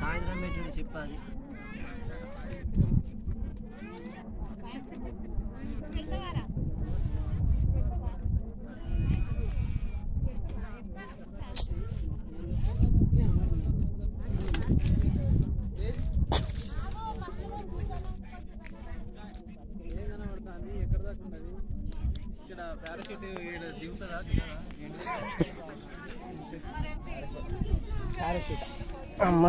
సాయంత్రం పెట్టిండు చెప్పాలి. అమ్మ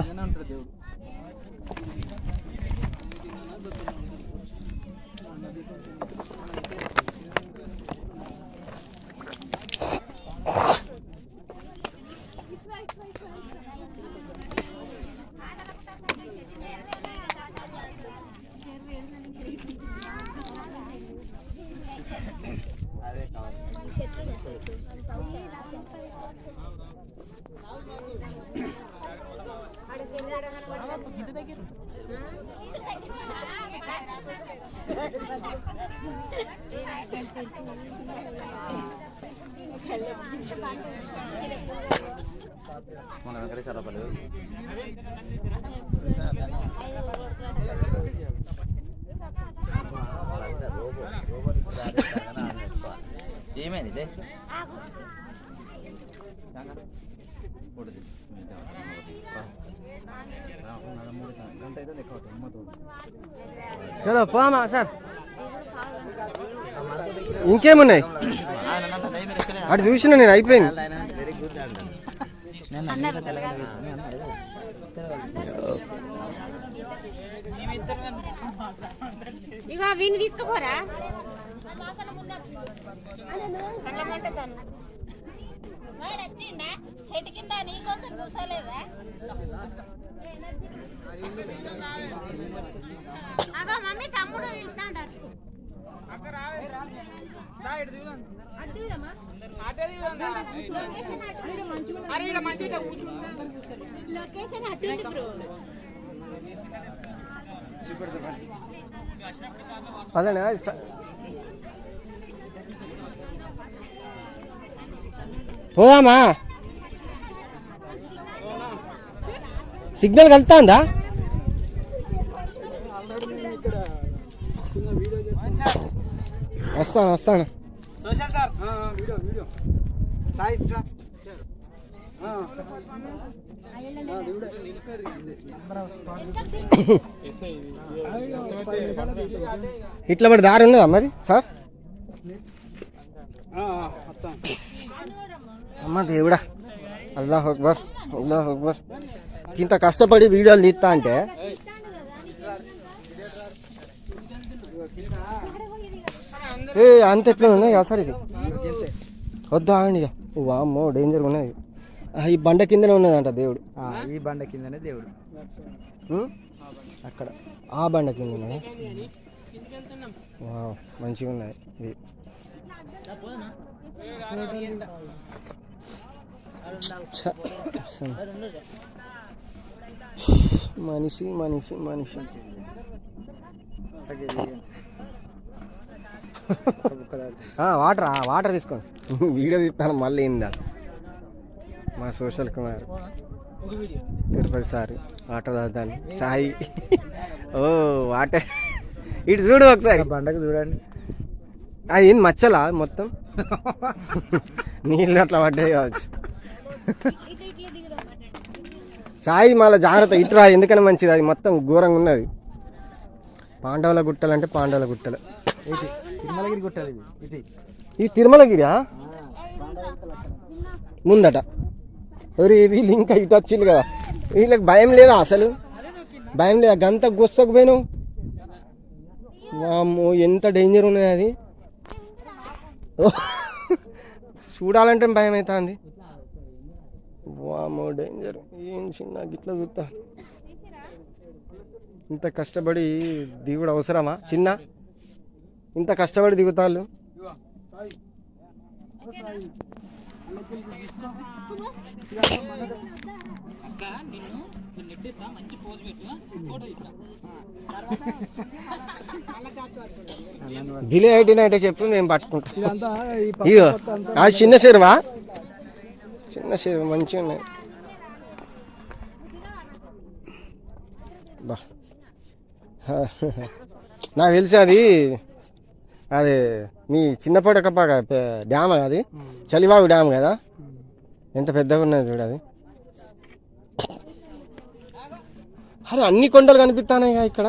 మన వెంకటేశ్వర పల్లె ఏమైంది చలో పోమా సార్. ఇంకేమున్నాయి అటు చూసిన నేను అయిపోయింది. ఇక వీని తీసుకుపోరా చెట్టు కింద నీకోసం కూర్చోలేదా? అగో మమ్మీ తమ్ముడు వెళ్తాడు. లొకేషన్ అట్టుంది బ్రో. అదేనా పోదామా? సిగ్నల్ కలుతుందా? వస్తాను వస్తాను. ఇట్లా పడి దారి ఉన్నదా మరి సార్? అమ్మ దేవుడా, అల్లాహ్ అక్బర్ అల్లాహ్ అక్బర్. ఇంత కష్టపడి వీడియోలు తీస్తా అంటే అంత ఎట్లా ఉన్నాయి కదా సార్? ఇది వద్దు ఆగండి ఇక. వామ్మో డేంజర్ ఉన్నది. ఈ బండ కిందనే ఉన్నదంట దేవుడు. ఈ బండ కిందనే దేవుడు అక్కడ ఆ బండ కింద ఉన్నది. మంచిగా ఉన్నాయి ఇవి. మనిషి మనిషి మనిషి. వాటర్ తీసుకోండి. వీడియో తీస్తాను మళ్ళీ ఏందా మా social Kumar Tirupati sir. Water తాగుతాను చాయ్. ఓ వాటర్ ఇటు చూడు ఒకసారి. బండకు చూడండి. అది ఏంది మచ్చలా మొత్తం నీళ్ళు అట్లా పడ్డాయి కావచ్చు. చాయ్ మళ్ళీ జాగ్రత్త ఇటురా, ఎందుకని మంచిది. అది మొత్తం ఘోరంగా ఉన్నది. పాండవుల గుట్టలు అంటే పాండవుల గుట్టలు. తిరుమలగిరి గుట్టలు ఇది తిరుమలగిరియా? ముందట వీళ్ళు ఇంకా ఇటు వచ్చింది కదా. వీళ్ళకి భయం లేదా అసలు? భయం లేదా? గంత గుස්සకు పోయినావు. వామ్మో ఎంత డేంజర్ ఉన్నది అది. చూడాలంటే భయం అవుతుంది. వామ్మో డేంజర్. ఏం చిన్న గిట్లా చూస్తా. ఇంత కష్టపడి దిగుడు అవసరమా చిన్న? ఇంత కష్టపడి దిగుతాళ్ళు. బిలే 18 అంటే చెప్పు మేము పట్టుకుంటాం. ఇగో అది చిన్న చెరువా? చిన్న చెరువు మంచిగా ఉన్నాయి. బా నాకు తెలిసి అది అది మీ చిన్నపడకపాక డ్యామ్ అది, చలివాగు డ్యామ్ కదా. ఎంత పెద్దగా ఉన్నది చూడు అది. అరే అన్ని కొండలు కనిపిస్తున్నాయి ఇక్కడ.